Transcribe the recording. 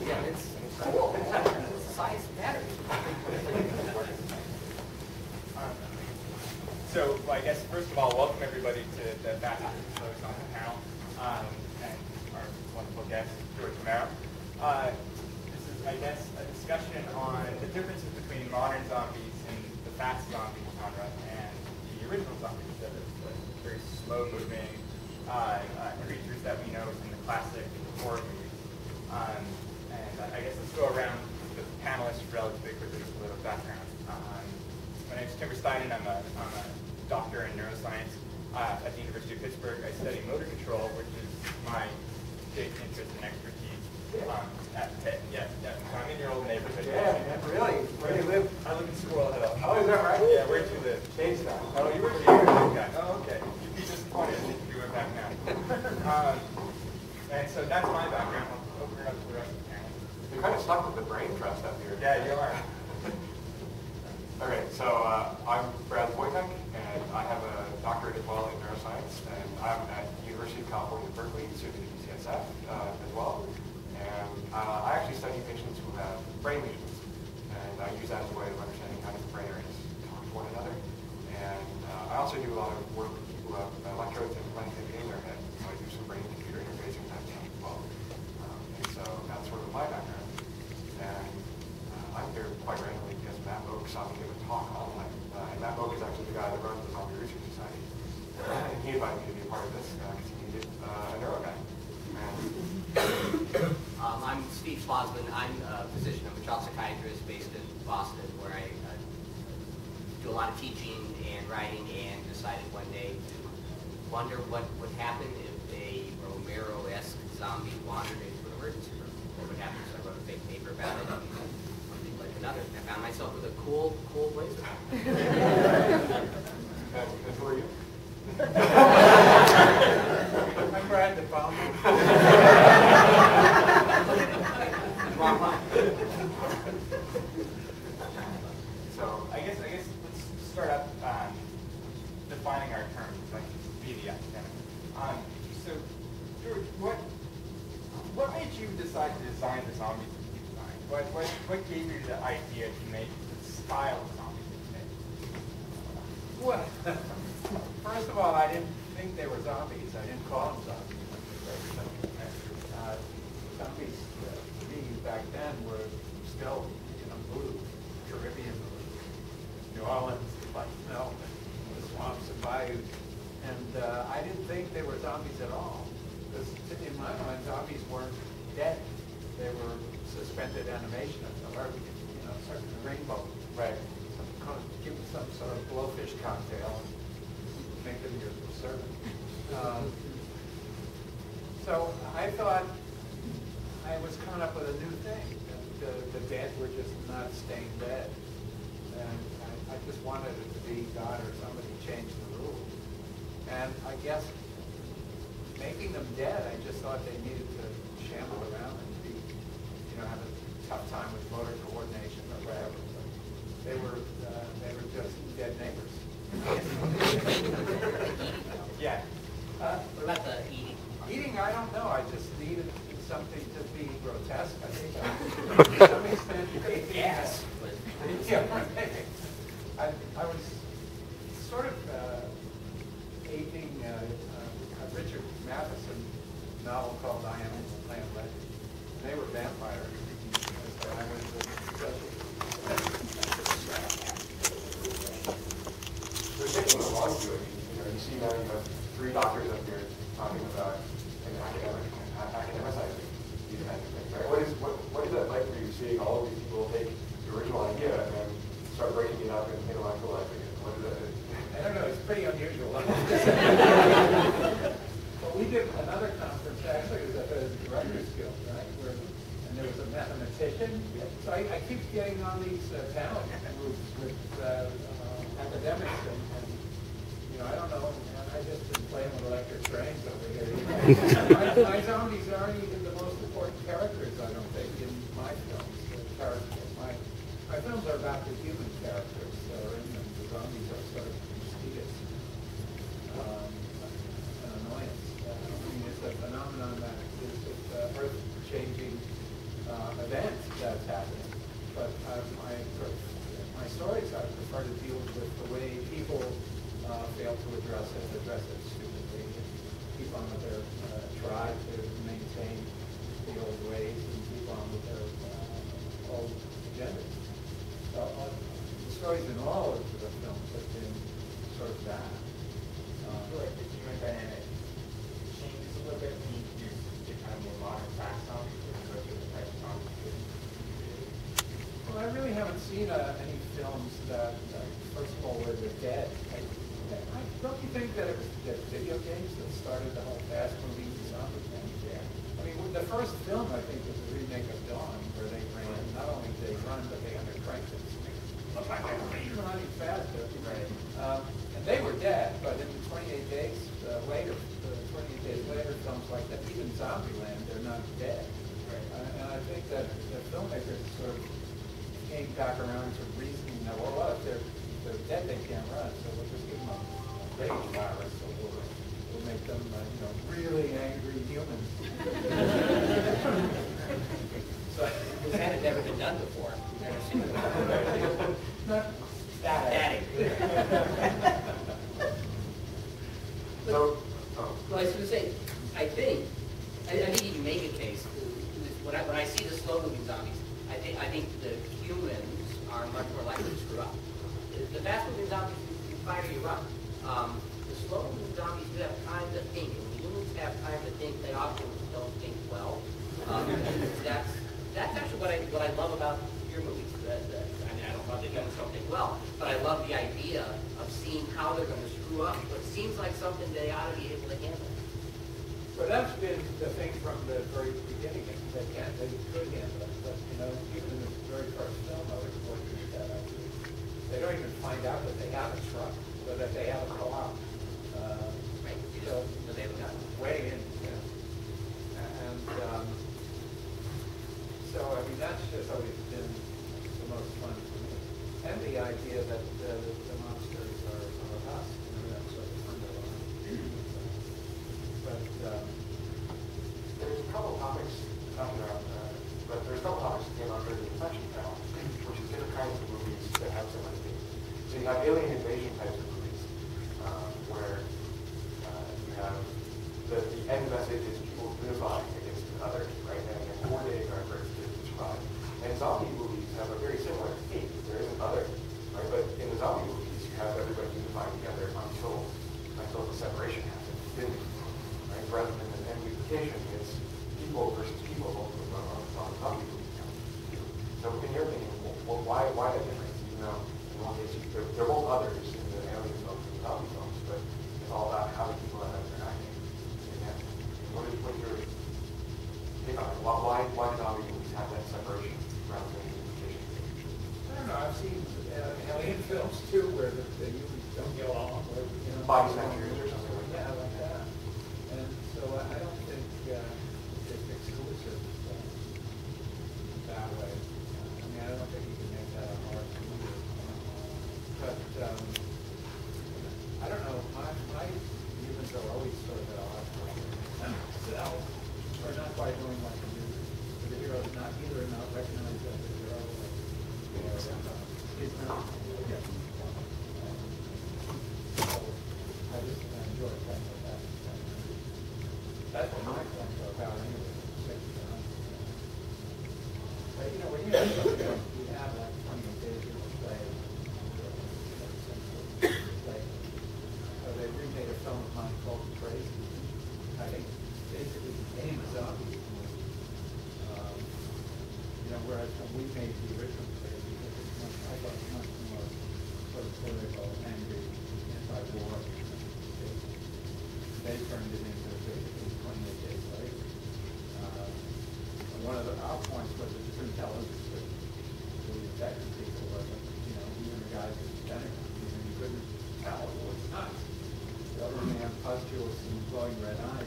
Yeah, it's cool. Size matters. So, well, I guess first of all, welcome everybody to the Fashion Folks on the panel, and our wonderful guest, George Romero. This is, I guess, a discussion on the differences between modern zombies and the fast zombie genre and the original zombies, that are like very slow-moving creatures that we know from the classic horror movies. And I guess let's go around the panelists relatively quickly, just a little background. My name is Timber Steinen. I'm a doctor in neuroscience at the University of Pittsburgh. I study motor control, which is my big interest and expertise at Pitt. Yeah. So I'm in your old neighborhood. Yeah, really? Where do you live? I live in Squirrel Hill. Oh, is that right? Yeah, where'd you live? Jamestown. Oh, you were here? Okay. Oh, okay. You'd be disappointed if you went back now. And so that's my background. I'll open it up to the rest of the panel. You're kind of stuck with the brain trust up here. Yeah, you are. Okay, so I'm Brad Wojtek, and I have a doctorate as well in neuroscience, and I'm at University of California, Berkeley, soon to be UCSF as well. And I actually study patients who have brain lesions, and I use that as a way of understanding how different brain areas talk to one another. And I also do a lot of work with people who have electrodes implanted in their head, so I do some brain-computer interfacing type stuff as well. And so that's sort of my background. And I'm here quite randomly because Matt Oak saw me give a talk online. And Matt Oak is actually the guy that runs the Zombie Research Society. And he invited me to be a part of this because he needed a neuro guy. I'm Steve Slosman. I'm a physician. I'm a child psychiatrist based in Boston, where I do a lot of teaching and writing, and decided one day to wonder what would happen if a Romero-esque zombie wandered into an emergency room. What would happen? So I wrote a big paper about it. One thing led to another. I found myself with a cool blazer. And who are you? I'm Brad De Palma. Wrong line. So I guess let's start up defining our terms, like be the academic. So George, what made you decide to design the zombies that you designed? What gave you the idea to make the style of zombies that you made? Well, first of all, I didn't think they were zombies. I didn't call them zombies. Zombies, to me, back then, were still, blue, Caribbean blue, New Orleans, like snow, the swamps and bayous. And I didn't think they were zombies at all. Because in my mind, zombies weren't dead. They were suspended animation or, certain rainbow. Right. Give them some sort of blowfish cocktail and make them your servant. So I thought I was coming up with a new thing. The dead were just not staying dead. And I just wanted it to be God or somebody changed the rules. And I guess making them dead, I just thought they needed to shamble around and be, have a tough time with motor coordination or whatever. But they were just dead neighbors. Yeah. What about the eating? Eating, I don't know. I just needed something to be grotesque. I think to some extent, Gas. yeah, I was sort of aping a Richard Matheson novel called I Am Land Legend. They were vampires. So I was There's taking a long to it. You see now you have 3 doctors up here talking about academicizing these kinds of things, right? What is that like for you, seeing all of these people take the original idea and then start breaking it up and intellectualizing it? What is that? I don't know, it's pretty unusual. Well, we did another conference, actually, it was at the Writers Guild, right? And there was a mathematician. So I keep getting on these panel groups with academics, and I don't know, I just been playing with electric trains over here. My zombies aren't even the most important characters, I don't think, in my films. My films are about the human characters that are in them. The zombies are sort of mysterious, an annoyance. It's a phenomenon that is earth-changing that's happening. But my stories, I prefer to deal with the way people fail to address it stupidly, keep on with their try to maintain the old ways and keep on with their old agendas. So the stories in all of the films have been sort of that. Like the human dynamic changes a little bit when you use the kind of more modern fast zombies as opposed to the type of zombies. Well, I really haven't seen any films that, first of all, where they're dead. Don't you think that it was the video games that started the whole fast-moving zombie thing? Yeah. I mean, the first film, I think, was a remake of Dawn, where they ran, not only did they run, but they undercranked it to make it look like they were running faster. Right. And they were dead, but in 28 days later, films like that, even Zombieland, they're not dead. Right. And I think that the filmmakers sort of came back around to reasoning that, well, if they're dead, they can't run, so we'll just give them a rage virus, so we'll make them, really angry humans. So, That had never been done before. Never seen it. not that angry. So, Well, I was going to say, I think you can make a case. When I see the slow-moving zombies, I think the humans are much more likely to screw up. The fast-moving zombies, you fire, you run. The slow-moving zombies, you have time to think. And when humans have time to think, they often don't think well. That's actually what I love about your movies. I mean, I don't love that humans don't think well, but I love the idea of seeing how they're going to screw up. What seems like something they ought to be able to handle. But that's been the thing from the very beginning. They could handle it. But, even in the very first film, I was working with that idea. They don't even find out that they have a truck or that they have a car. Right? So they have a gun. Way in, And so, I mean, that's just always been the most fun for me. And the idea that the monsters are us. That's sort of fun to learn. But there's a couple topics talking about, but there's a couple topics that came out during the infection panel, which is different kinds of movies that have similar themes. So you have alien invasion types of movies, where you have the end message is people unifying against the other, right, and coordinating our efforts to survive. And zombie movies have a very similar theme. There is an other, right, but in the zombie movies you have everybody unifying together until the separation happens. Right? Rather than an end unification, it's people versus people ultimately on the zombie movie. So in your opinion, why that difference? Even though in one case they're both others in the alien films and the zombie films, but it's all about how the people that are acting. Again, what's your take on it? Why do zombie movies have that separation rather than unification? I don't know. I've seen alien films too, where the humans don't get along, or Body snatchers or something like that. Yeah, like that. And so I don't think it's exclusive that way. I mean, I don't think you can make that a hard movie. But I don't know. My humans are always sort of at odds with themselves, or not quite knowing what to do. The hero is not recognized as a hero, or is not. Yeah. I just enjoy things like that. That's what my films are about anyway. But when you have something, we have like 28 days to play. So they remade a film of mine called Crazy. I think basically became a zombie movie. Whereas when we made the original Crazy, I thought it was much more sort of political, angry, anti-war. They turned it into basically 28 days later. One of our points was that you couldn't tell us that we affected people, but even the guys at the Pentagon, you couldn't tell it was nuts. The other man, pustules and glowing red eyes,